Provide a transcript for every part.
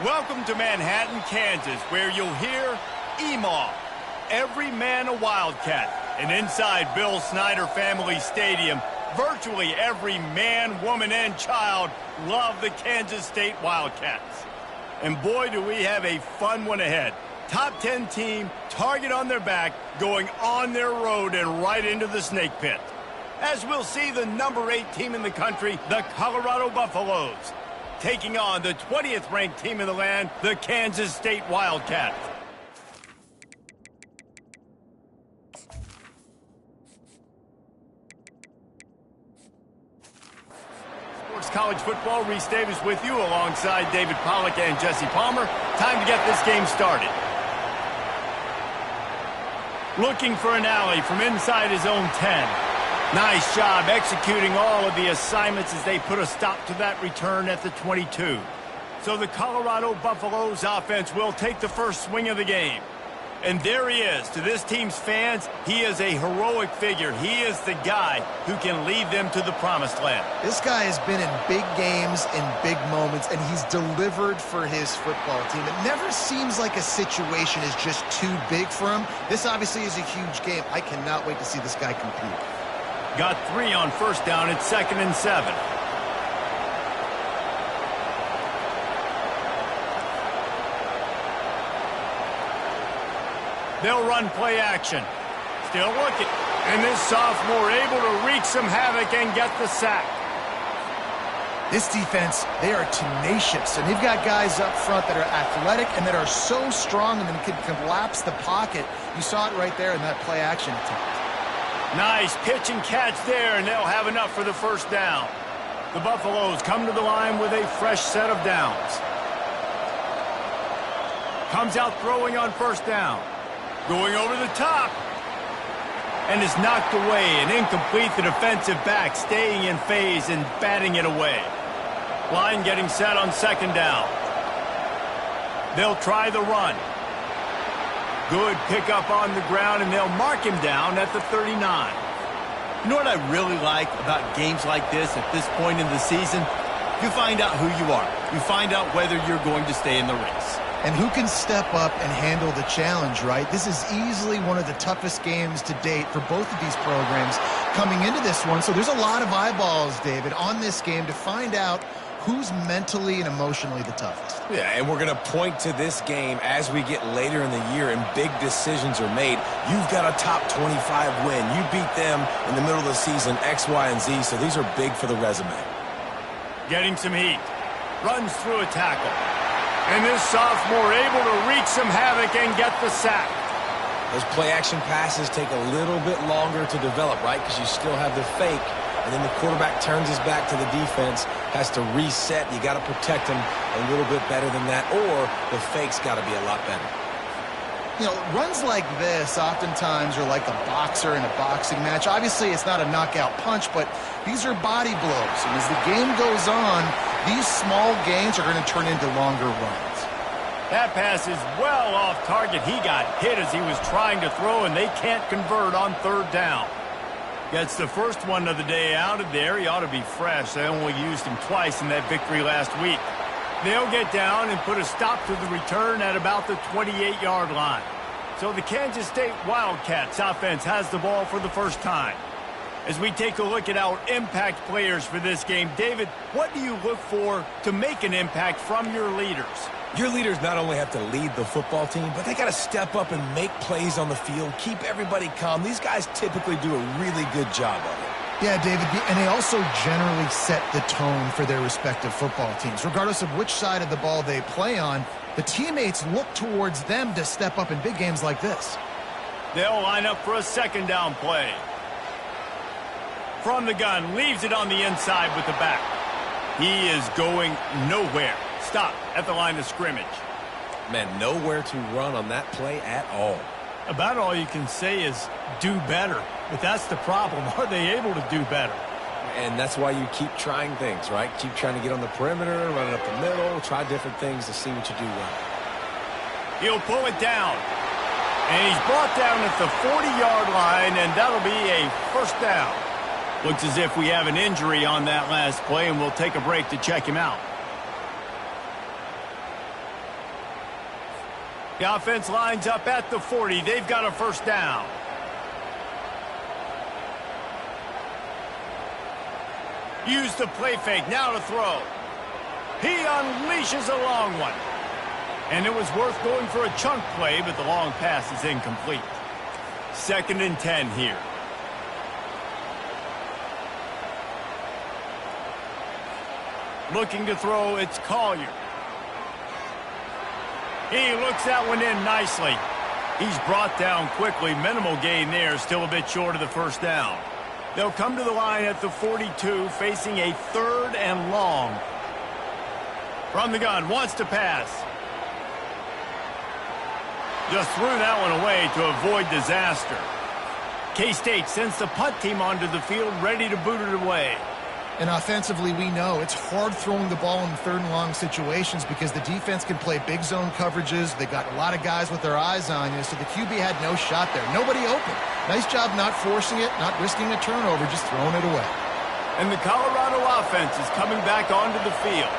Welcome to Manhattan, Kansas, where you'll hear EMAW, every man a wildcat. And inside Bill Snyder Family Stadium, virtually every man, woman, and child love the Kansas State Wildcats. And boy, do we have a fun one ahead. Top 10 team, target on their back, going on their road and right into the snake pit. As we'll see the number 8 team in the country, the Colorado Buffaloes, taking on the 20th ranked team in the land, the Kansas State Wildcats. Sports College Football, Reese Davis with you alongside David Pollack and Jesse Palmer. Time to get this game started. Looking for an alley from inside his own 10. Nice job executing all of the assignments as they put a stop to that return at the 22. So the Colorado Buffaloes offense will take the first swing of the game. And there he is. To this team's fans, he is a heroic figure. He is the guy who can lead them to the promised land. This guy has been in big games, in big moments, and he's delivered for his football team. It never seems like a situation is just too big for him. This obviously is a huge game. I cannot wait to see this guy compete. Got 3 on first down. It's 2nd and 7. They'll run play action. Still looking. And this sophomore able to wreak some havoc and get the sack. This defense, they are tenacious, and they've got guys up front that are athletic and that are so strong and can collapse the pocket. You saw it right there in that play action attempt. Nice pitch and catch there, and they'll have enough for the first down. The Buffaloes come to the line with a fresh set of downs. Comes out throwing on first down. Going over the top. And is knocked away and incomplete. The defensive back staying in phase and batting it away. Line getting set on 2nd down. They'll try the run. Good pickup on the ground, and they'll mark him down at the 39. You know what I really like about games like this at this point in the season? You find out who you are. You find out whether you're going to stay in the race. And who can step up and handle the challenge, right? This is easily one of the toughest games to date for both of these programs coming into this one. So there's a lot of eyeballs, David, on this game to find out who's mentally and emotionally the toughest. Yeah, and we're going to point to this game as we get later in the year and big decisions are made. You've got a top 25 win. You beat them in the middle of the season, X, Y, and Z, so these are big for the resume. Getting some heat. Runs through a tackle. And this sophomore able to wreak some havoc and get the sack. Those play-action passes take a little bit longer to develop, right? Because you still have the fake, and then the quarterback turns his back to the defense, has to reset. You got to protect him a little bit better than that, or the fake's got to be a lot better. You know, runs like this oftentimes are like a boxer in a boxing match. Obviously, it's not a knockout punch, but these are body blows. And as the game goes on, these small gains are going to turn into longer runs. That pass is well off target. He got hit as he was trying to throw, and they can't convert on 3rd down. Gets the first one of the day out of there. He ought to be fresh. They only used him twice in that victory last week. They'll get down and put a stop to the return at about the 28-yard line. So the Kansas State Wildcats offense has the ball for the first time. As we take a look at our impact players for this game, David, what do you look for to make an impact from your leaders? Your leaders not only have to lead the football team, but they got to step up and make plays on the field, keep everybody calm. These guys typically do a really good job of it. Yeah, David, and they also generally set the tone for their respective football teams. Regardless of which side of the ball they play on, the teammates look towards them to step up in big games like this. They'll line up for a 2nd down play. From the gun, leaves it on the inside with the back. He is going nowhere. Stop at the line of scrimmage. Man, nowhere to run on that play at all. About all you can say is do better. But that's the problem. Are they able to do better? And that's why you keep trying things, right? Keep trying to get on the perimeter, run it up the middle, try different things to see what you do well. He'll pull it down. And he's brought down at the 40-yard line, and that'll be a first down. Looks as if we have an injury on that last play, and we'll take a break to check him out. The offense lines up at the 40. They've got a first down. Use the play fake. Now to throw. He unleashes a long one. And it was worth going for a chunk play, but the long pass is incomplete. 2nd and 10 here. Looking to throw, it's Collier. He looks that one in nicely. He's brought down quickly. Minimal gain there, still a bit short of the first down. They'll come to the line at the 42, facing a 3rd and long. From the gun, wants to pass. Just threw that one away to avoid disaster. K-State sends the punt team onto the field, ready to boot it away. And offensively, we know it's hard throwing the ball in 3rd and long situations because the defense can play big zone coverages. They got a lot of guys with their eyes on you, so the QB had no shot there. Nobody open. Nice job not forcing it, not risking a turnover, just throwing it away. And the Colorado offense is coming back onto the field.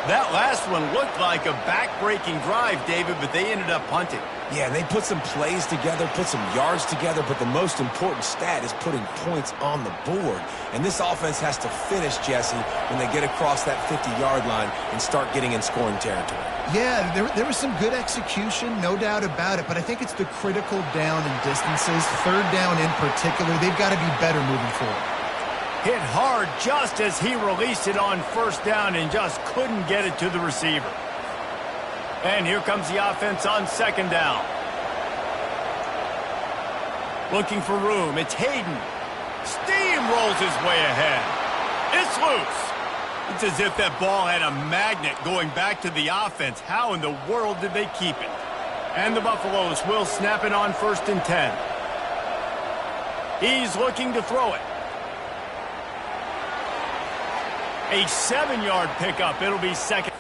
That last one looked like a back-breaking drive, David, but they ended up punting. Yeah, they put some plays together, put some yards together, but the most important stat is putting points on the board. And this offense has to finish, Jesse, when they get across that 50-yard line and start getting in scoring territory. Yeah, there was some good execution, no doubt about it, but I think it's the critical down and distances, 3rd down in particular. They've got to be better moving forward. Hit hard just as he released it on 1st down and just couldn't get it to the receiver. And here comes the offense on 2nd down. Looking for room. It's Hayden. Steamrolls his way ahead. It's loose. It's as if that ball had a magnet going back to the offense. How in the world did they keep it? And the Buffaloes will snap it on 1st and 10. He's looking to throw it. A 7-yard pickup. It'll be 2nd.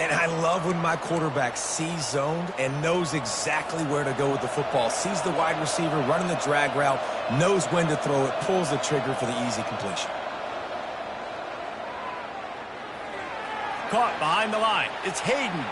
And I love when my quarterback sees zoned and knows exactly where to go with the football. Sees the wide receiver running the drag route, knows when to throw it, pulls the trigger for the easy completion. Caught behind the line. It's Hayden.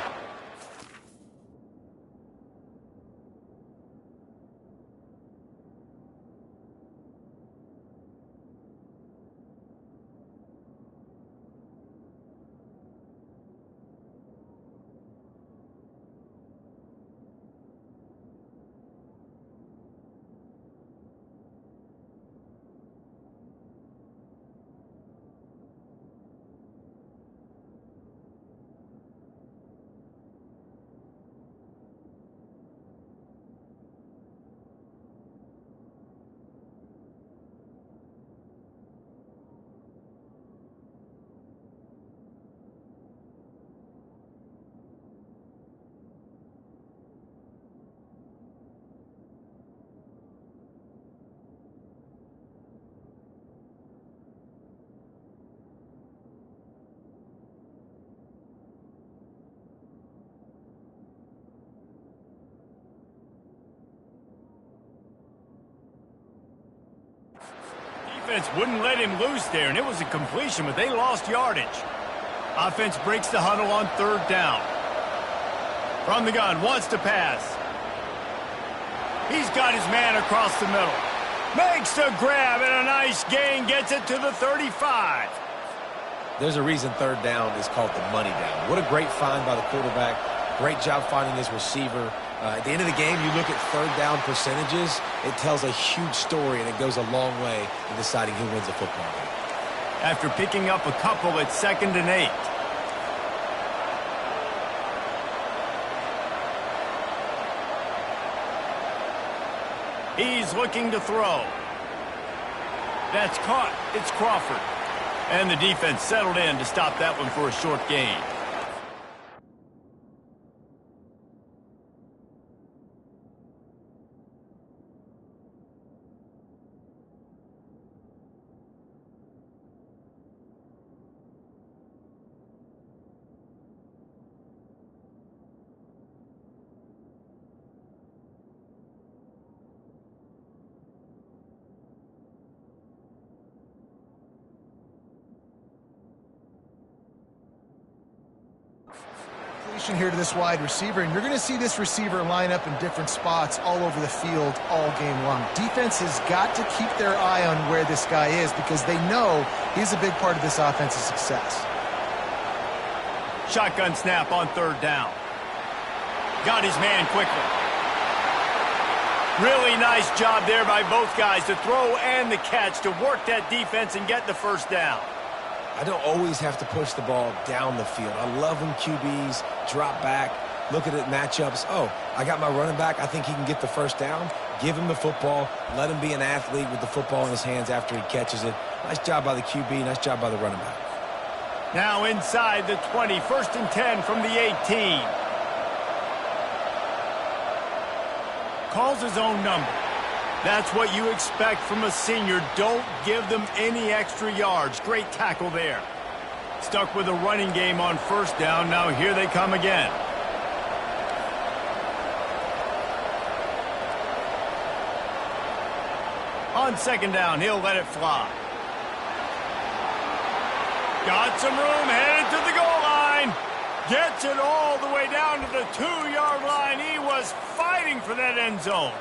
Defense wouldn't let him loose there, and it was a completion, but they lost yardage. Offense breaks the huddle on 3rd down. From the gun, wants to pass. He's got his man across the middle. Makes the grab, and a nice gain, gets it to the 35. There's a reason 3rd down is called the money down. What a great find by the quarterback. Great job finding his receiver. At the end of the game, you look at third down percentages, it tells a huge story, and it goes a long way in deciding who wins a football game. After picking up a couple at 2nd and 8. He's looking to throw. That's caught. It's Crawford. And the defense settled in to stop that one for a short gain. Here to this wide receiver, and you're going to see this receiver line up in different spots all over the field all game long. Defense has got to keep their eye on where this guy is because they know he's a big part of this offense's success. Shotgun snap on 3rd down. Got his man quickly. Really nice job there by both guys to throw and the catch to work that defense and get the first down. I don't always have to push the ball down the field. I love when QBs drop back, look at it matchups. Oh, I got my running back. I think he can get the first down. Give him the football. Let him be an athlete with the football in his hands after he catches it. Nice job by the QB. Nice job by the running back. Now inside the 20, 1st and 10 from the 18. Calls his own number. That's what you expect from a senior. Don't give them any extra yards. Great tackle there. Stuck with a running game on 1st down. Now here they come again. On 2nd down, he'll let it fly. Got some room, headed to the goal line. Gets it all the way down to the 2-yard line. He was fighting for that end zone.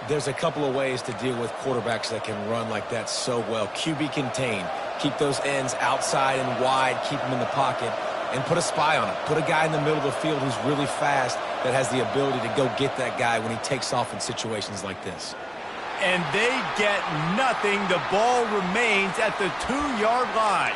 There's a couple of ways to deal with quarterbacks that can run like that so well. QB contain. Keep those ends outside and wide. Keep them in the pocket. And put a spy on it. Put a guy in the middle of the field who's really fast that has the ability to go get that guy when he takes off in situations like this. And they get nothing. The ball remains at the 2-yard line.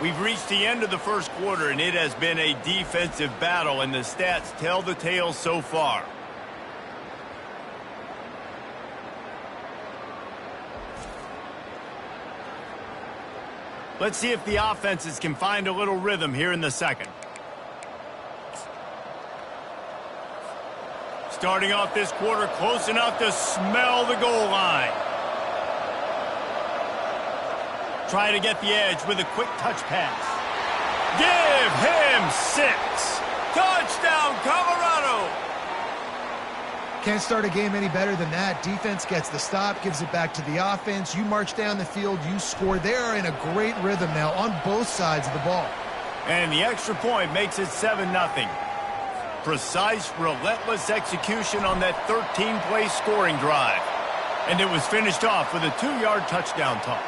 We've reached the end of the 1st quarter, and it has been a defensive battle, and the stats tell the tale so far. Let's see if the offenses can find a little rhythm here in the 2nd. Starting off this quarter close enough to smell the goal line. Try to get the edge with a quick touch pass. Give him 6. Touchdown, Colorado! Can't start a game any better than that. Defense gets the stop, gives it back to the offense. You march down the field, you score. They are in a great rhythm now on both sides of the ball. And the extra point makes it 7-0. Precise, relentless execution on that 13-play scoring drive. And it was finished off with a 2-yard touchdown toss.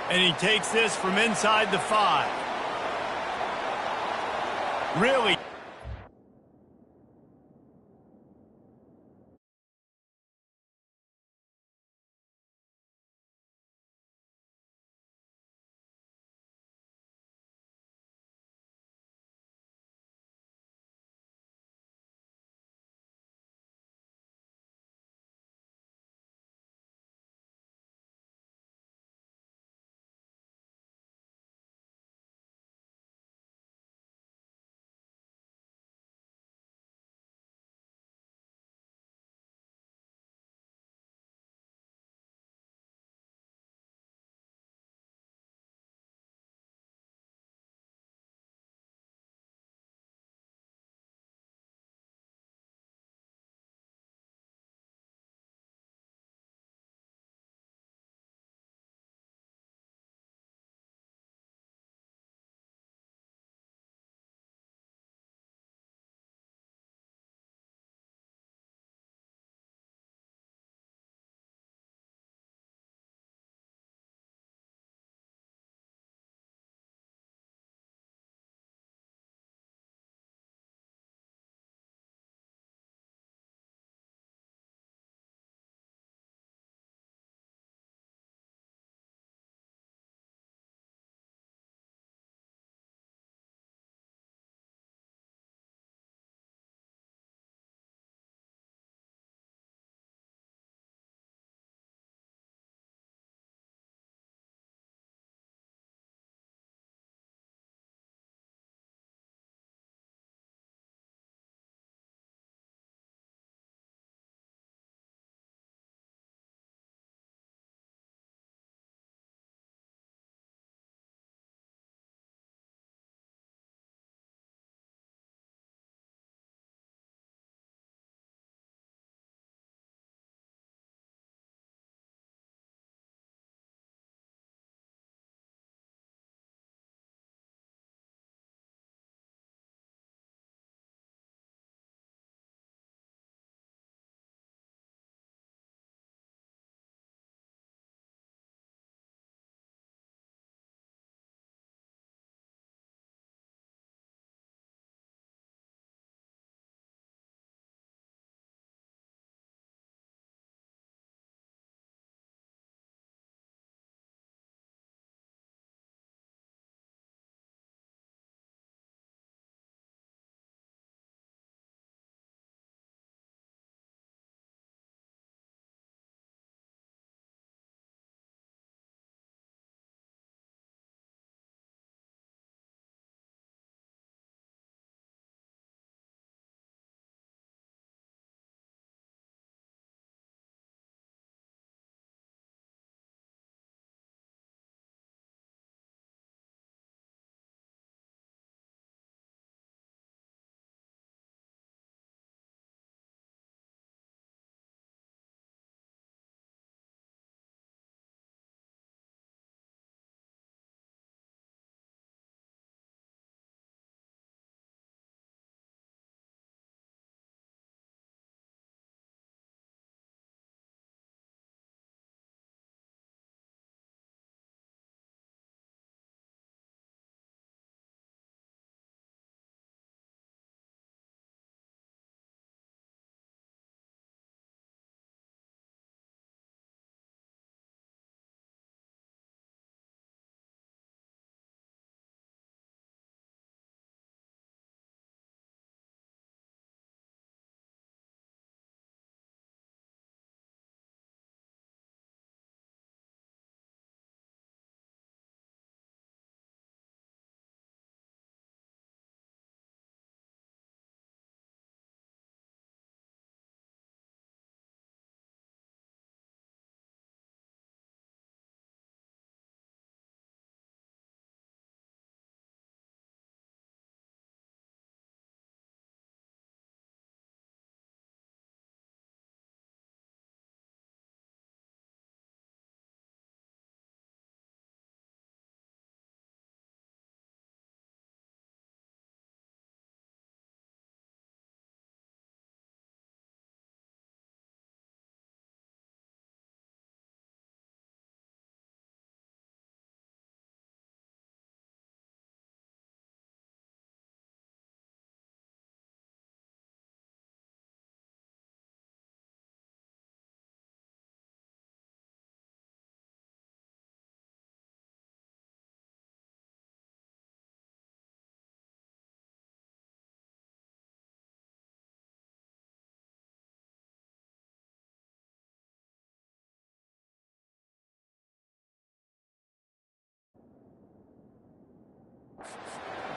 And he takes this from inside the 5. Really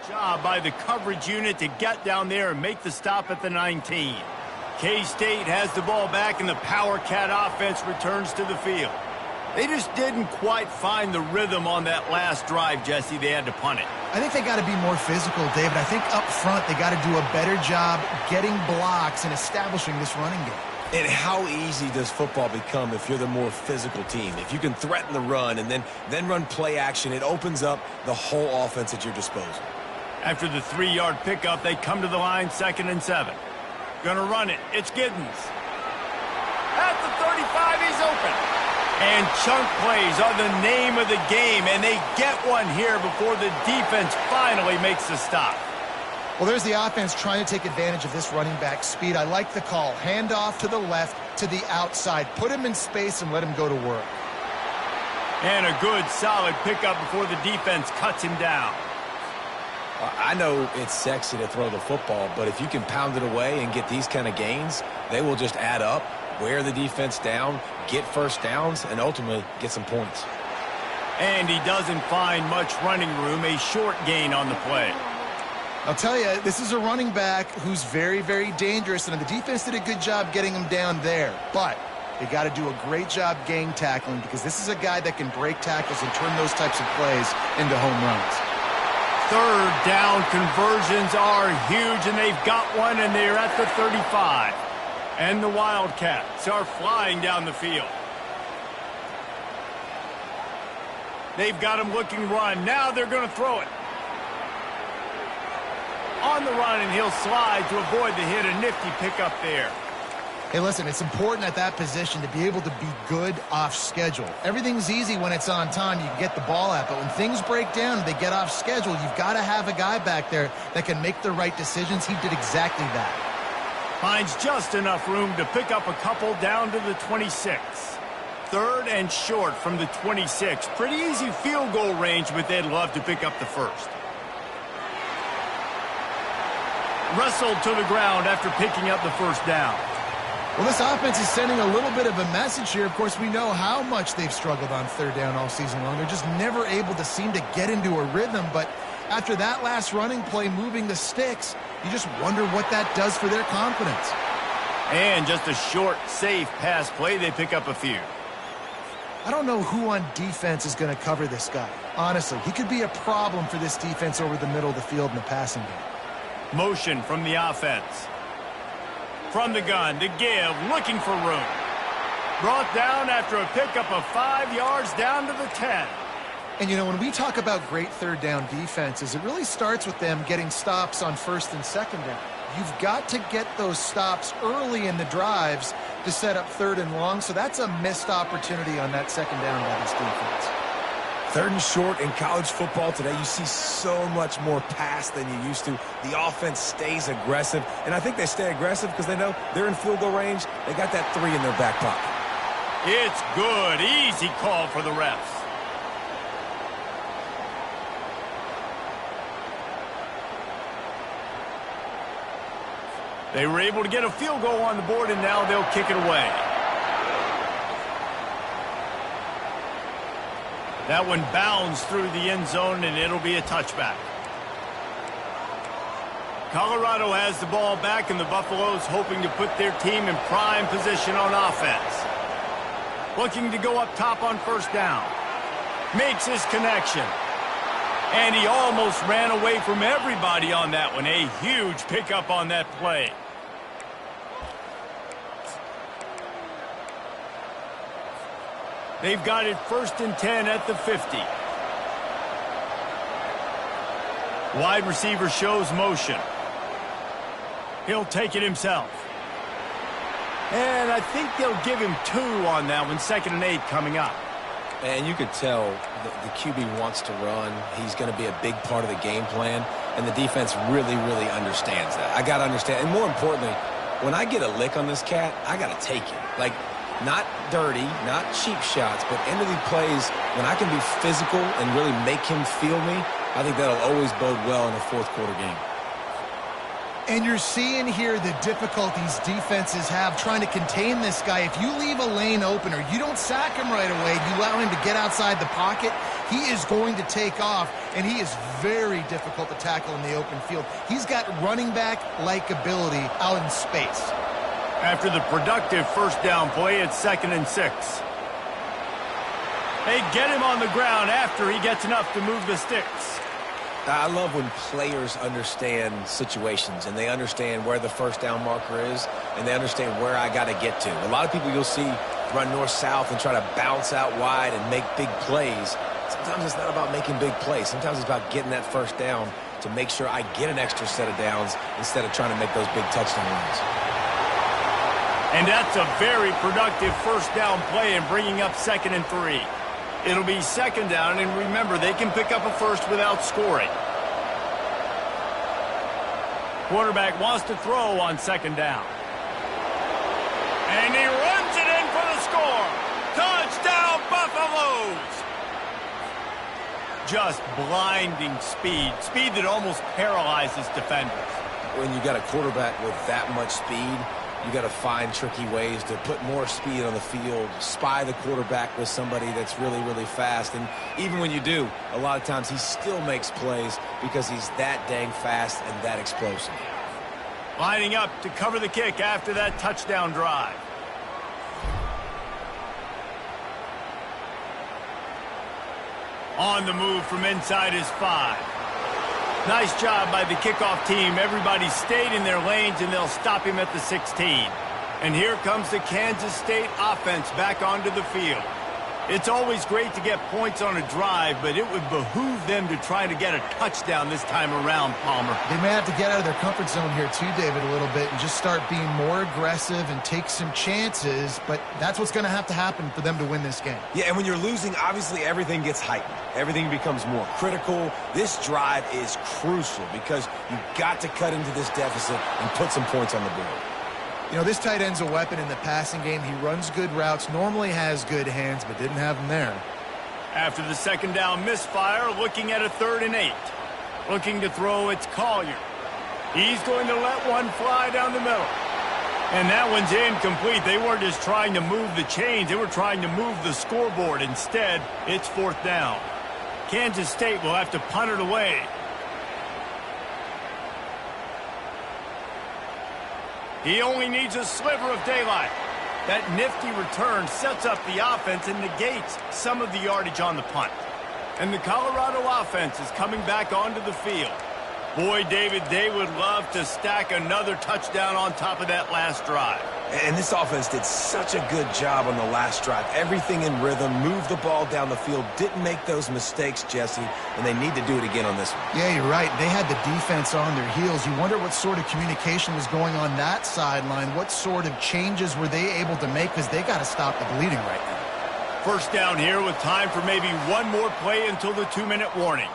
Job by the coverage unit to get down there and make the stop at the 19. K-State has the ball back, and the Power Cat offense returns to the field. They just didn't quite find the rhythm on that last drive, Jesse. They had to punt it. I think they got to be more physical, David. I think up front they got to do a better job getting blocks and establishing this running game. And how easy does football become if you're the more physical team? If you can threaten the run and then run play action, it opens up the whole offense at your disposal. After the 3-yard pickup, they come to the line, 2nd and 7. Gonna run it. It's Giddens. At the 35, he's open. And chunk plays are the name of the game, and they get one here before the defense finally makes the stop. Well, there's the offense trying to take advantage of this running back speed. I like the call. Hand off to the left, to the outside. Put him in space and let him go to work. And a good, solid pickup before the defense cuts him down. I know it's sexy to throw the football, but if you can pound it away and get these kind of gains, they will just add up, wear the defense down, get first downs, and ultimately get some points. And he doesn't find much running room, a short gain on the play. I'll tell you, this is a running back who's very, very dangerous, and the defense did a good job getting him down there. But they got to do a great job gang tackling, because this is a guy that can break tackles and turn those types of plays into home runs. 3rd down conversions are huge, and they've got one, and they're at the 35. And the Wildcats are flying down the field. They've got him looking run. Now they're going to throw it. On the run, and he'll slide to avoid the hit. A nifty pickup there. Hey, listen, it's important at that position to be able to be good off schedule. Everything's easy when it's on time. You can get the ball out, but when things break down and they get off schedule, you've got to have a guy back there that can make the right decisions. He did exactly that. Finds just enough room to pick up a couple down to the 26. 3rd and short from the 26. Pretty easy field goal range, but they'd love to pick up the first. Wrestled to the ground after picking up the first down. Well, this offense is sending a little bit of a message here. Of course, we know how much they've struggled on 3rd down all season long. They're just never able to seem to get into a rhythm. But after that last running play, moving the sticks, you just wonder what that does for their confidence. And just a short, safe pass play. They pick up a few. I don't know who on defense is going to cover this guy. Honestly, he could be a problem for this defense over the middle of the field in the passing game. Motion from the offense. From the gun to give, looking for room. Brought down after a pickup of 5 yards down to the 10. And, you know, when we talk about great 3rd down defenses, it really starts with them getting stops on 1st and 2nd down. You've got to get those stops early in the drives to set up 3rd and long, so that's a missed opportunity on that 2nd down by this defense. 3rd and short in college football today, you see so much more pass than you used to. The offense stays aggressive, and I think they stay aggressive because they know they're in field goal range. They got that 3 in their back pocket. It's good. Easy call for the refs. They were able to get a field goal on the board, and now they'll kick it away. That one bounds through the end zone, and it'll be a touchback. Colorado has the ball back, and the Buffaloes hoping to put their team in prime position on offense. Looking to go up top on 1st down. Makes his connection. And he almost ran away from everybody on that one. A huge pickup on that play. They've got it 1st and 10 at the 50. Wide receiver shows motion. He'll take it himself. And I think they'll give him 2 on that one. 2nd and 8 coming up. And you could tell the QB wants to run. He's going to be a big part of the game plan. And the defense really, really understands that. I got to understand. And more importantly, when I get a lick on this cat, I got to take it. Like, not dirty, not cheap shots, but end of the plays, when I can be physical and really make him feel me, I think that'll always bode well in a 4th quarter game. And you're seeing here the difficulties defenses have trying to contain this guy. If you leave a lane open or you don't sack him right away, you allow him to get outside the pocket, he is going to take off, and he is very difficult to tackle in the open field. He's got running back-like ability out in space. After the productive first down play, it's 2nd and 6. They get him on the ground after he gets enough to move the sticks. I love when players understand situations and they understand where the first down marker is and they understand where I got to get to. A lot of people you'll see run north-south and try to bounce out wide and make big plays. Sometimes it's not about making big plays. Sometimes it's about getting that first down to make sure I get an extra set of downs instead of trying to make those big touchdown runs. And that's a very productive first down play and bringing up 2nd and 3. It'll be 2nd down, and remember, they can pick up a first without scoring. Quarterback wants to throw on 2nd down. And he runs it in for the score. Touchdown, Buffaloes! Just blinding speed. Speed that almost paralyzes defenders. When you got a quarterback with that much speed, you got to find tricky ways to put more speed on the field, spy the quarterback with somebody that's really, really fast. And even when you do, a lot of times he still makes plays because he's that dang fast and that explosive. Lining up to cover the kick after that touchdown drive. On the move from inside his 5. Nice job by the kickoff team. Everybody stayed in their lanes, and they'll stop him at the 16. And here comes the Kansas State offense back onto the field. It's always great to get points on a drive, but it would behoove them to try to get a touchdown this time around, Palmer. They may have to get out of their comfort zone here too, David, a little bit and just start being more aggressive and take some chances, but that's what's going to have to happen for them to win this game. Yeah, and when you're losing, obviously everything gets heightened. Everything becomes more critical. This drive is crucial because you've got to cut into this deficit and put some points on the board. You know, this tight end's a weapon in the passing game. He runs good routes, normally has good hands, but didn't have them there. After the 2nd down misfire, looking at a 3rd and 8. Looking to throw, it's Collier. He's going to let one fly down the middle. And that one's incomplete. They weren't just trying to move the chains. They were trying to move the scoreboard. Instead, it's 4th down. Kansas State will have to punt it away. He only needs a sliver of daylight. That nifty return sets up the offense and negates some of the yardage on the punt. And the Colorado offense is coming back onto the field. Boy, David, they would love to stack another touchdown on top of that last drive. And this offense did such a good job on the last drive. Everything in rhythm, moved the ball down the field, didn't make those mistakes, Jesse, and they need to do it again on this one. Yeah, you're right. They had the defense on their heels. You wonder what sort of communication was going on that sideline. What sort of changes were they able to make, because they got to stop the bleeding right now. First down here with time for maybe one more play until the 2-minute warning.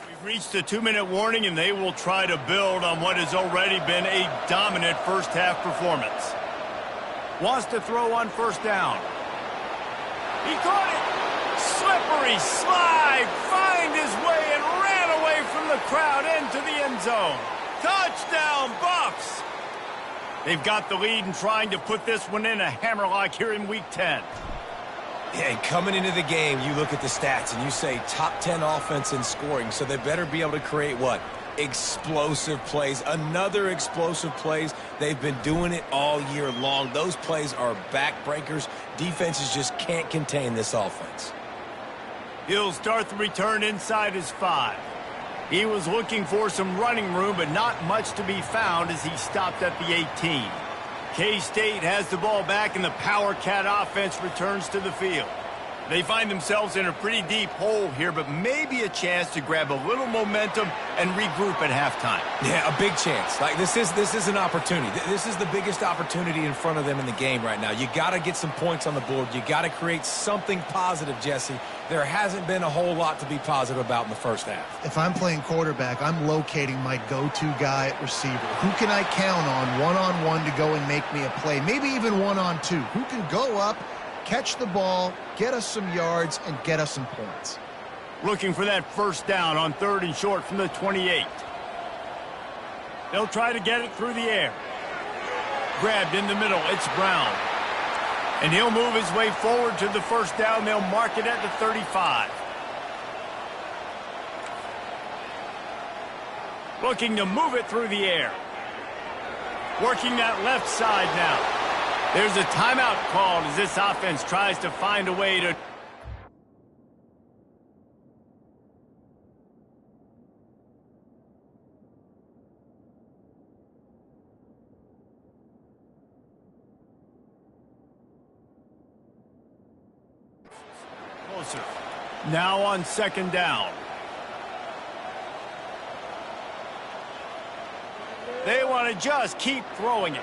We've reached a 2-minute warning, and they will try to build on what has already been a dominant first-half performance. Wants to throw on first down. He caught it. Slippery slide. Find his way and ran away from the crowd into the end zone. Touchdown, Buffs. They've got the lead and trying to put this one in a hammerlock here in Week 10. Yeah, and coming into the game, you look at the stats and you say top 10 offense in scoring, so they better be able to create what? Explosive plays. Another explosive plays. They've been doing it all year long. Those plays are backbreakers. Defenses just can't contain this offense. He'll start the return inside his 5. He was looking for some running room, but not much to be found as he stopped at the 18. K-State has the ball back, and the Power Cat offense returns to the field. They find themselves in a pretty deep hole here, but maybe a chance to grab a little momentum and regroup at halftime. Yeah, a big chance. Like this is an opportunity. This is the biggest opportunity in front of them in the game right now. You got to get some points on the board. You got to create something positive, Jesse. There hasn't been a whole lot to be positive about in the first half. If I'm playing quarterback, I'm locating my go-to guy at receiver. Who can I count on one-on-one to go and make me a play? Maybe even one-on-two. Who can go up, catch the ball, get us some yards, and get us some points? Looking for that first down on 3rd and short from the 28. They'll try to get it through the air. Grabbed in the middle. It's Brown. And he'll move his way forward to the first down. They'll mark it at the 35. Looking to move it through the air. Working that left side now. There's a timeout called as this offense tries to find a way to... Closer. Now on 2nd down. They want to just keep throwing it.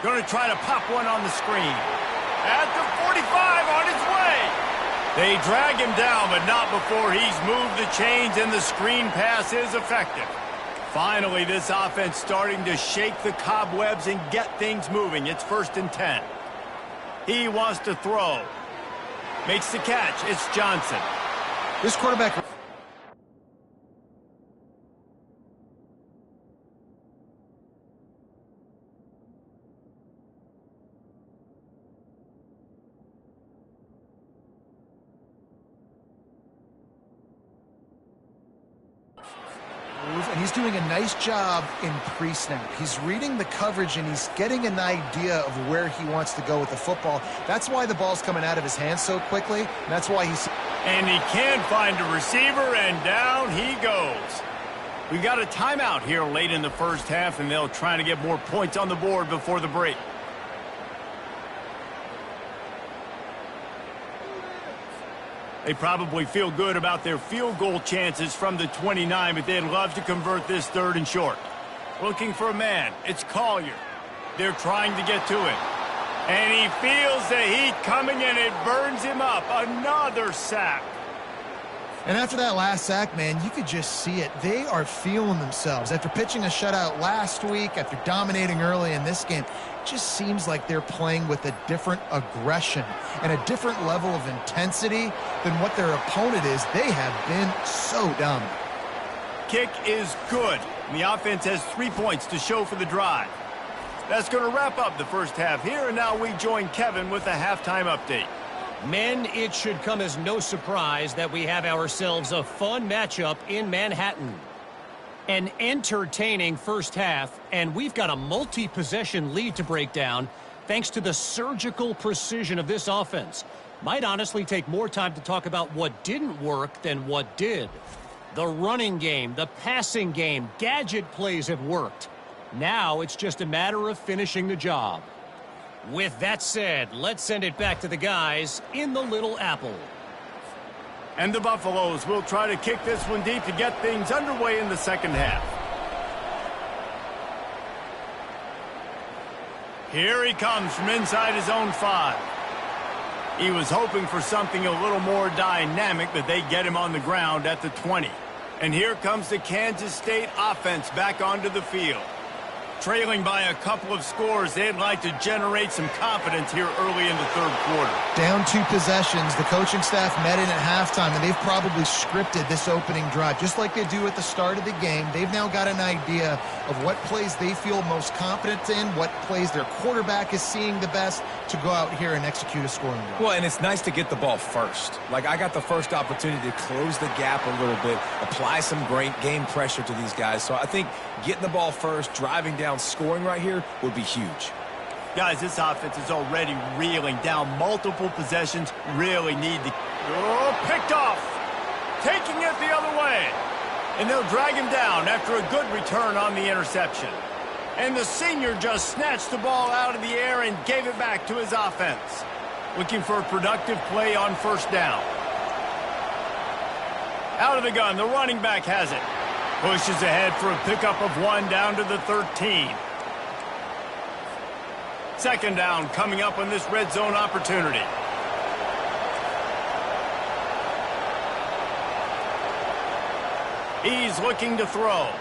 Going to try to pop one on the screen. At the 45 on his way. They drag him down, but not before he's moved the chains, and the screen pass is effective. Finally, this offense starting to shake the cobwebs and get things moving. It's 1st and 10. He wants to throw. Makes the catch. It's Johnson. This quarterback... and he's doing a nice job in pre-snap. He's reading the coverage, and he's getting an idea of where he wants to go with the football. That's why the ball's coming out of his hands so quickly. That's why he's... And he can find a receiver, and down he goes. We got a timeout here late in the first half, and they'll try to get more points on the board before the break. They probably feel good about their field goal chances from the 29, but they'd love to convert this 3rd and short. Looking for a man. It's Collier. They're trying to get to him. And he feels the heat coming, and it burns him up. Another sack. And after that last sack, man, you could just see it. They are feeling themselves. After pitching a shutout last week, after dominating early in this game, it just seems like they're playing with a different aggression and a different level of intensity than what their opponent is. They have been so dominant. Kick is good. And the offense has 3 points to show for the drive. That's going to wrap up the first half here, and now we join Kevin with a halftime update. Men, it should come as no surprise that we have ourselves a fun matchup in Manhattan. An entertaining first half, and we've got a multi-possession lead to break down thanks to the surgical precision of this offense. Might honestly take more time to talk about what didn't work than what did. The running game, the passing game, gadget plays have worked. Now it's just a matter of finishing the job. With that said, let's send it back to the guys in the Little Apple. And the Buffaloes will try to kick this one deep to get things underway in the second half. Here he comes from inside his own 5. He was hoping for something a little more dynamic, but they get him on the ground at the 20. And here comes the Kansas State offense back onto the field. Trailing by a couple of scores, they'd like to generate some confidence here early in the third quarter. Down 2 possessions, the coaching staff met in at halftime, and they've probably scripted this opening drive. Just like they do at the start of the game, they've now got an idea of what plays they feel most confident in, what plays their quarterback is seeing the best to go out here and execute a scoring drive. Well, and it's nice to get the ball first. Like, I got the first opportunity to close the gap a little bit, apply some great game pressure to these guys. So I think getting the ball first, driving down, scoring right here would be huge. Guys, this offense is already reeling down multiple possessions. Really need to... Oh, picked off. Taking it the other way. And they'll drag him down after a good return on the interception. And the senior just snatched the ball out of the air and gave it back to his offense. Looking for a productive play on first down. Out of the gun, the running back has it. Pushes ahead for a pickup of 1 down to the 13. Second down coming up on this red zone opportunity. He's looking to throw.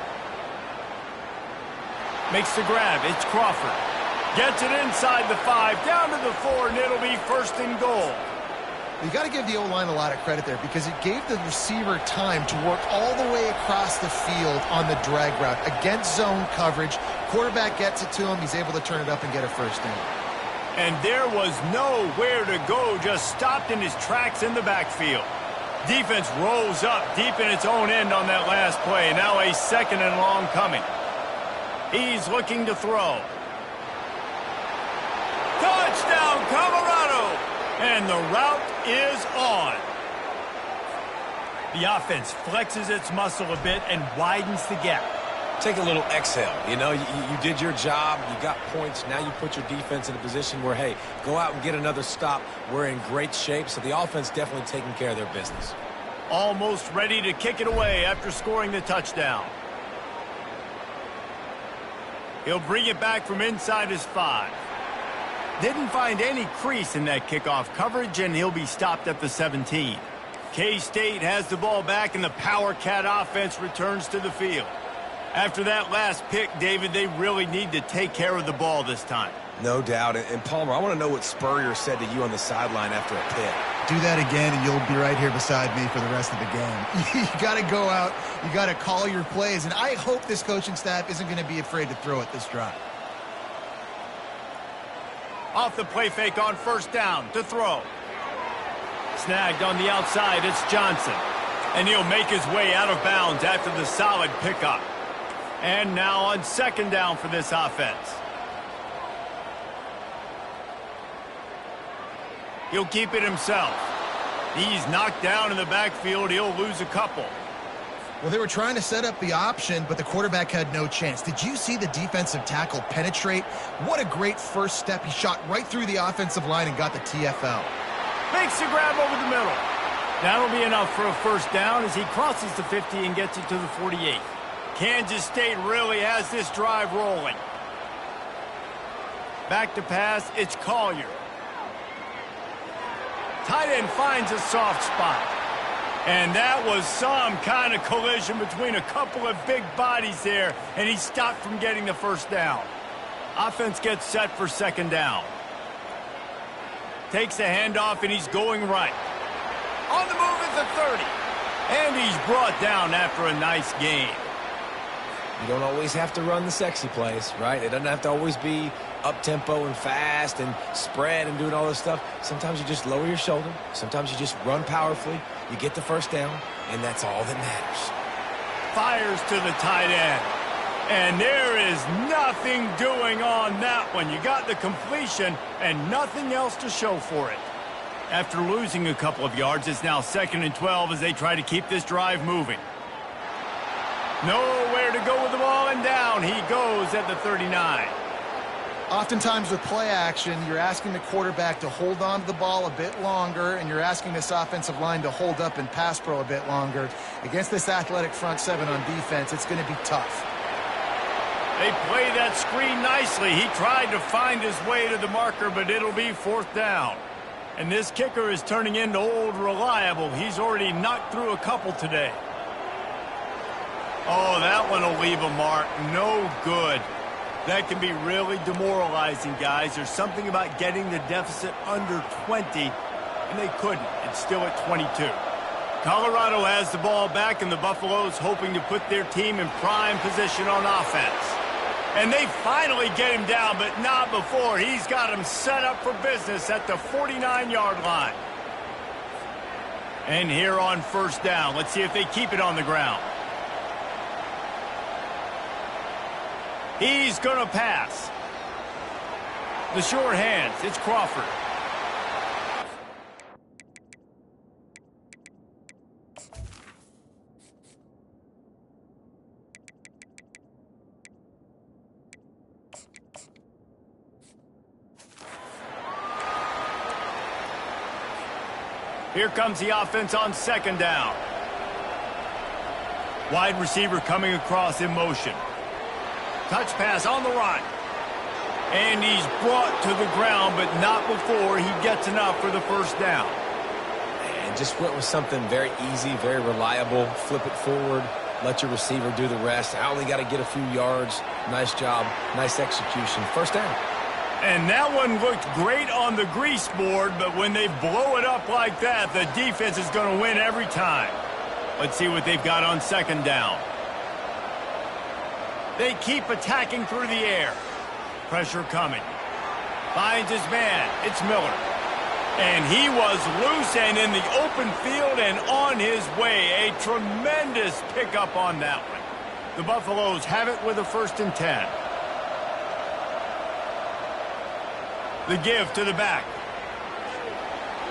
Makes the grab. It's Crawford. Gets it inside the 5, down to the 4, and it'll be first and goal. You got to give the O-line a lot of credit there because it gave the receiver time to work all the way across the field on the drag route. Against zone coverage, quarterback gets it to him. He's able to turn it up and get a first down. And there was nowhere to go, just stopped in his tracks in the backfield. Defense rolls up deep in its own end on that last play. Now a second and long coming. He's looking to throw. Touchdown, Colorado! And the route is on. The offense flexes its muscle a bit and widens the gap. Take a little exhale. You know, you did your job. You got points. Now you put your defense in a position where, hey, go out and get another stop. We're in great shape, so the offense definitely taking care of their business. Almost ready to kick it away after scoring the touchdown. He'll bring it back from inside his 5. Didn't find any crease in that kickoff coverage, and he'll be stopped at the 17. K-State has the ball back, and the Power Cat offense returns to the field. After that last pick, David, they really need to take care of the ball this time. No doubt. And Palmer, I want to know what Spurrier said to you on the sideline after a pick. Do that again, and you'll be right here beside me for the rest of the game. You got to go out. You got to call your plays, and I hope this coaching staff isn't going to be afraid to throw it this drive. Off the play fake on first down to throw. Snagged on the outside, it's Johnson. And he'll make his way out of bounds after the solid pickup. And now on second down for this offense. He'll keep it himself. He's knocked down in the backfield. He'll lose a couple. Well, they were trying to set up the option, but the quarterback had no chance. Did you see the defensive tackle penetrate? What a great first step. He shot right through the offensive line and got the TFL. Makes the grab over the middle. That'll be enough for a first down as he crosses the 50 and gets it to the 48. Kansas State really has this drive rolling. Back to pass, it's Collier. Tight end finds a soft spot. And that was some kind of collision between a couple of big bodies there, and he stopped from getting the first down. Offense gets set for second down. Takes the handoff, and he's going right. On the move at the 30. And he's brought down after a nice game. You don't always have to run the sexy plays, right? It doesn't have to always be up-tempo and fast and spread and doing all this stuff. Sometimes you just lower your shoulder. Sometimes you just run powerfully. You get the first down, and that's all that matters. Fires to the tight end. And there is nothing doing on that one. You got the completion and nothing else to show for it. After losing a couple of yards, it's now 2nd and 12 as they try to keep this drive moving. Nowhere to go with the ball, and down he goes at the 39. Oftentimes with play action, you're asking the quarterback to hold on to the ball a bit longer, and you're asking this offensive line to hold up and pass pro a bit longer. Against this athletic front seven on defense, it's going to be tough. They play that screen nicely. He tried to find his way to the marker, but it'll be 4th down. And this kicker is turning into old reliable. He's already knocked through a couple today. Oh, that one will leave a mark. No good. That can be really demoralizing, guys. There's something about getting the deficit under 20, and they couldn't. It's still at 22. Colorado has the ball back, and the Buffaloes hoping to put their team in prime position on offense. And they finally get him down, but not before. He's got him set up for business at the 49-yard line. And here on first down, let's see if they keep it on the ground. He's going to pass. The short hands, it's Crawford. Here comes the offense on second down. Wide receiver coming across in motion. Touch pass on the run. And he's brought to the ground, but not before he gets enough for the first down. And just went with something very easy, very reliable. Flip it forward, let your receiver do the rest. I only got to get a few yards. Nice job, nice execution. First down. And that one looked great on the grease board, but when they blow it up like that, the defense is going to win every time. Let's see what they've got on second down. They keep attacking through the air. Pressure coming. Finds his man. It's Miller. And he was loose and in the open field and on his way. A tremendous pickup on that one. The Buffaloes have it with a 1st and 10. The give to the back.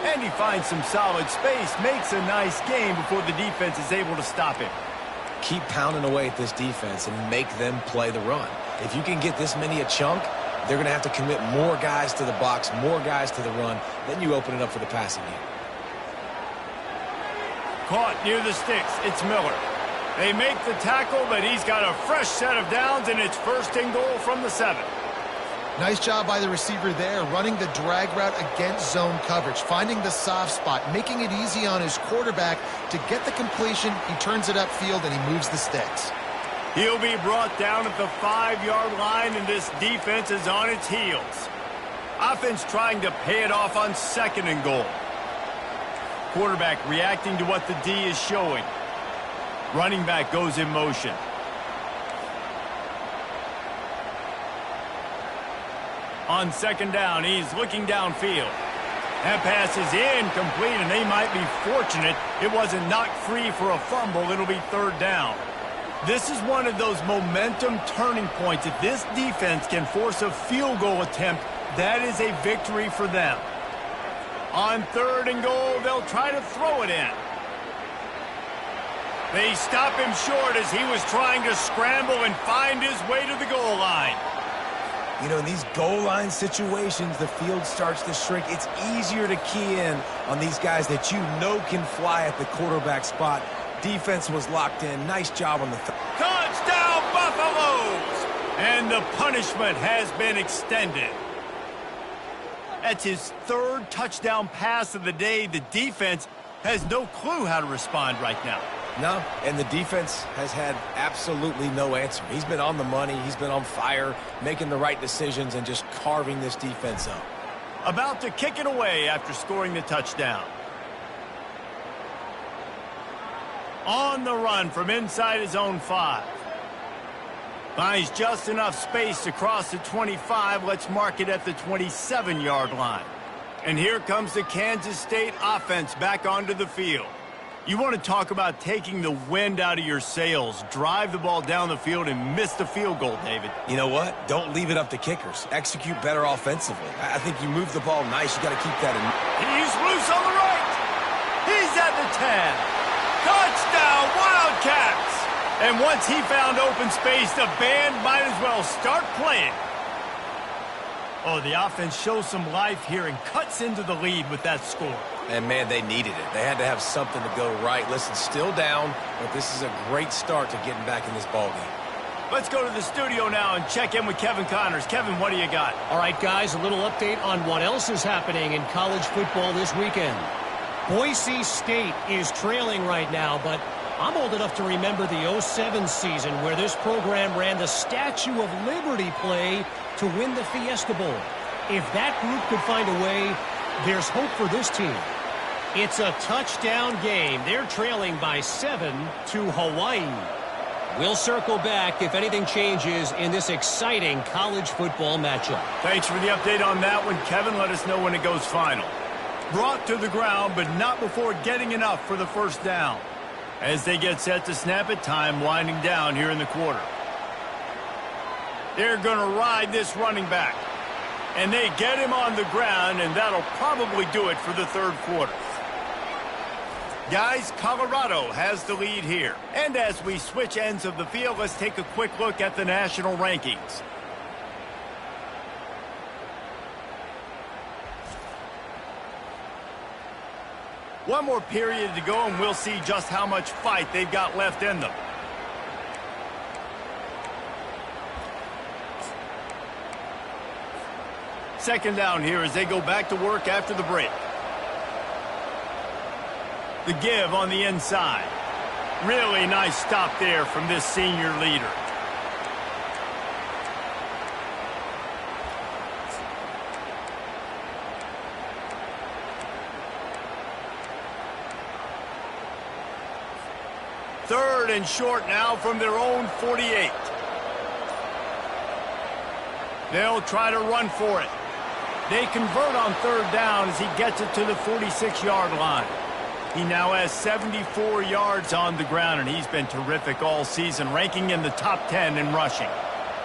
And he finds some solid space. Makes a nice game before the defense is able to stop him. Keep pounding away at this defense and make them play the run. If you can get this many a chunk, they're going to have to commit more guys to the box, more guys to the run. Then you open it up for the passing game. Caught near the sticks. It's Miller. They make the tackle, but he's got a fresh set of downs, and it's 1st and goal from the 7. Nice job by the receiver there, running the drag route against zone coverage, finding the soft spot, making it easy on his quarterback to get the completion. He turns it upfield, and he moves the sticks. He'll be brought down at the 5-yard line, and this defense is on its heels. Offense trying to pay it off on 2nd and goal. Quarterback reacting to what the D is showing. Running back goes in motion. On 2nd down, he's looking downfield. That pass is incomplete, and they might be fortunate it wasn't knocked free for a fumble. It'll be 3rd down. This is one of those momentum turning points. If this defense can force a field goal attempt, that is a victory for them. On 3rd and goal, they'll try to throw it in. They stop him short as he was trying to scramble and find his way to the goal line. You know, in these goal line situations, the field starts to shrink. It's easier to key in on these guys that you know can fly at the quarterback spot. Defense was locked in. Nice job on the touchdown, Buffaloes! And the punishment has been extended. That's his 3rd touchdown pass of the day. The defense has no clue how to respond right now. No, and the defense has had absolutely no answer. He's been on the money. He's been on fire, making the right decisions and just carving this defense up. About to kick it away after scoring the touchdown. On the run from inside his own 5. Finds just enough space to cross the 25. Let's mark it at the 27-yard line. And here comes the Kansas State offense back onto the field. You want to talk about taking the wind out of your sails. Drive the ball down the field and miss the field goal, David. You know what? Don't leave it up to kickers. Execute better offensively. I think you move the ball nice. You got to keep that in. He's loose on the right. He's at the 10. Touchdown, Wildcats! And once he found open space, the band might as well start playing. Oh, the offense shows some life here and cuts into the lead with that score. And, man, they needed it. They had to have something to go right. Listen, still down, but this is a great start to getting back in this ballgame. Let's go to the studio now and check in with Kevin Connors. Kevin, what do you got? All right, guys, a little update on what else is happening in college football this weekend. Boise State is trailing right now, but I'm old enough to remember the '07 season where this program ran the Statue of Liberty play to win the Fiesta Bowl. If that group could find a way, there's hope for this team. It's a touchdown game. They're trailing by 7 to Hawaii. We'll circle back if anything changes in this exciting college football matchup. Thanks for the update on that one, Kevin. Let us know when it goes final. Brought to the ground, but not before getting enough for the first down. As they get set to snap it, time winding down here in the quarter. They're going to ride this running back. And they get him on the ground, and that'll probably do it for the third quarter. Guys, Colorado has the lead here. And as we switch ends of the field, let's take a quick look at the national rankings. One more period to go, and we'll see just how much fight they've got left in them. Second down here as they go back to work after the break. The give on the inside. Really nice stop there from this senior leader. Third and short now from their own 48. They'll try to run for it. They convert on third down as he gets it to the 46-yard line. He now has 74 yards on the ground, and he's been terrific all season, ranking in the top 10 in rushing.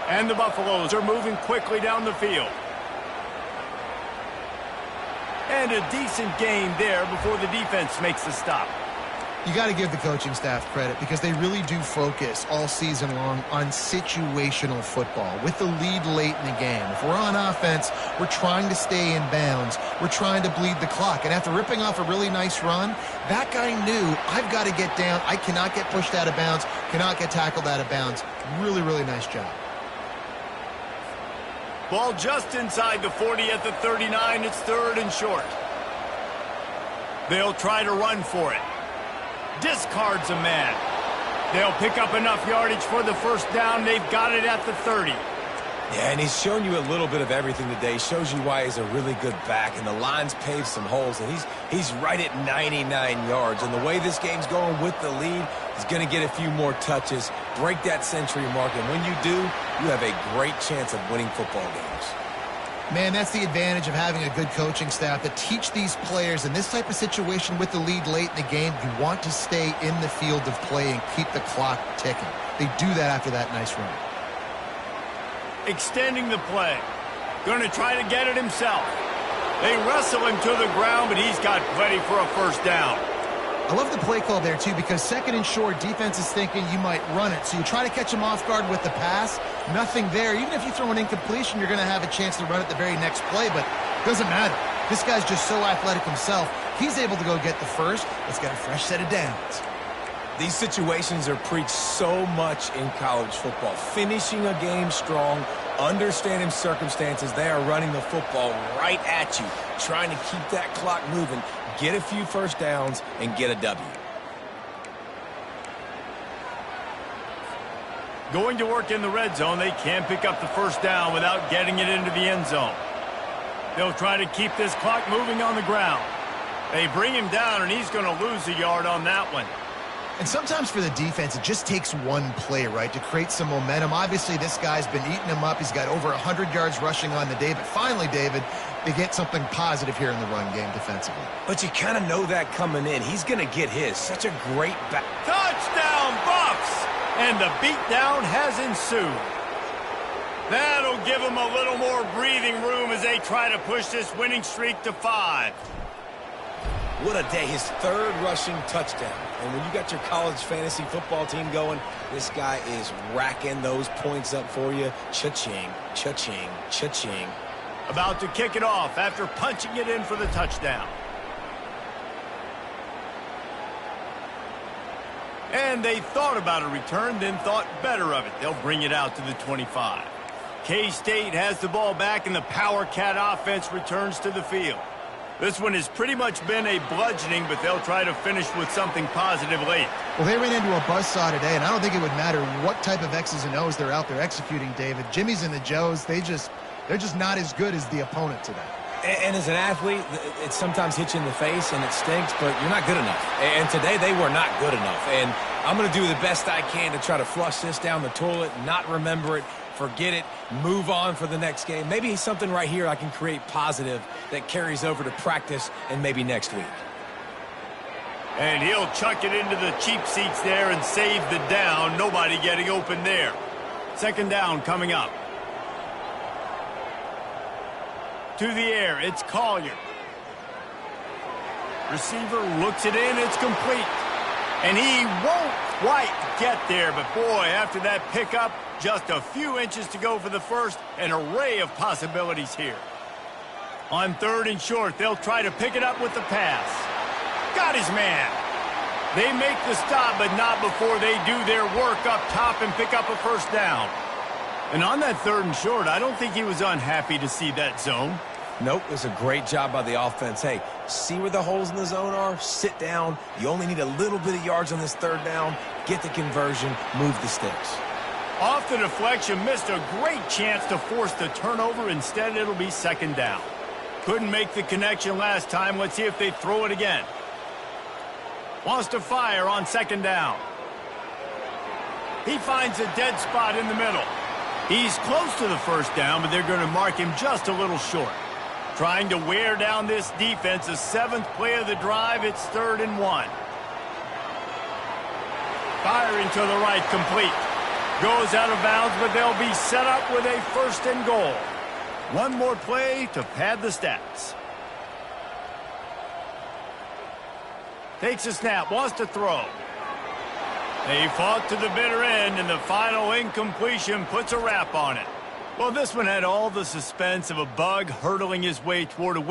And the Buffaloes are moving quickly down the field. And a decent gain there before the defense makes the stop. You got to give the coaching staff credit because they really do focus all season long on situational football with the lead late in the game. If we're on offense, we're trying to stay in bounds. We're trying to bleed the clock. And after ripping off a really nice run, that guy knew, I've got to get down. I cannot get pushed out of bounds, cannot get tackled out of bounds. Really, really nice job. Ball just inside the 40 at the 39. It's third and short. They'll try to run for it. Discards a man. They'll pick up enough yardage for the first down. They've got it at the 30. Yeah, and he's shown you a little bit of everything today. Shows you why he's a really good back, and the line's paved some holes, and he's right at 99 yards. And the way this game's going with the lead, he's going to get a few more touches, break that century mark, and when you do, you have a great chance of winning football games. Man, that's the advantage of having a good coaching staff that teach these players in this type of situation with the lead late in the game. You want to stay in the field of play and keep the clock ticking. They do that after that nice run. Extending the play. Going to try to get it himself. They wrestle him to the ground, but he's got plenty for a first down. I love the play call there, too, because second and short, defense is thinking you might run it. So you try to catch him off guard with the pass. Nothing there. Even if you throw an incompletion, you're going to have a chance to run it the very next play, but it doesn't matter. This guy's just so athletic himself. He's able to go get the first. Let's get a fresh set of downs. These situations are preached so much in college football. Finishing a game strong, understanding circumstances. They are running the football right at you, trying to keep that clock moving, get a few first downs, and get a W. Going to work in the red zone, they can't pick up the first down without getting it into the end zone. They'll try to keep this clock moving on the ground. They bring him down, and he's going to lose a yard on that one. And sometimes for the defense, it just takes one play, right, to create some momentum. Obviously, this guy's been eating him up. He's got over 100 yards rushing on the day. But finally, David, they get something positive here in the run game defensively. But you kind of know that coming in. He's going to get his. Such a great back. Touchdown, Buffs! And the beatdown has ensued. That'll give them a little more breathing room as they try to push this winning streak to 5. What a day. His third rushing touchdown. And when you got your college fantasy football team going, this guy is racking those points up for you. Cha-ching, cha-ching, cha-ching. About to kick it off after punching it in for the touchdown. And they thought about a return, then thought better of it. They'll bring it out to the 25. K-State has the ball back, and the Power Cat offense returns to the field. This one has pretty much been a bludgeoning, but they'll try to finish with something positive late. Well, they ran into a buzzsaw today, and I don't think it would matter what type of X's and O's they're out there executing, David. Jimmy's and the Joes, they're just not as good as the opponent today. And as an athlete, it sometimes hits you in the face and it stinks, but you're not good enough. And today they were not good enough. And I'm going to do the best I can to try to flush this down the toilet, not remember it, forget it, move on for the next game. Maybe something right here I can create positive that carries over to practice and maybe next week. And he'll chuck it into the cheap seats there and save the down. Nobody getting open there. Second down coming up. To the air, it's Collier. Receiver looks it in, it's complete. And he won't quite get there, but boy, after that pickup, just a few inches to go for the first, an array of possibilities here. On third and short, they'll try to pick it up with the pass. Got his man. They make the stop, but not before they do their work up top and pick up a first down. And on that third and short, I don't think he was unhappy to see that zone. Nope, it was a great job by the offense. Hey, see where the holes in the zone are, sit down. You only need a little bit of yards on this third down. Get the conversion, move the sticks. Off the deflection, missed a great chance to force the turnover. Instead, it'll be second down. Couldn't make the connection last time. Let's see if they throw it again. Wants to fire on second down. He finds a dead spot in the middle. He's close to the first down, but they're going to mark him just a little short. Trying to wear down this defense, the seventh play of the drive, it's 3rd and 1. Firing to the right, complete. Goes out of bounds, but they'll be set up with a 1st and goal. One more play to pad the stats. Takes a snap, wants to throw. They fought to the bitter end, and the final incompletion puts a wrap on it. Well, this one had all the suspense of a bug hurtling his way toward a win.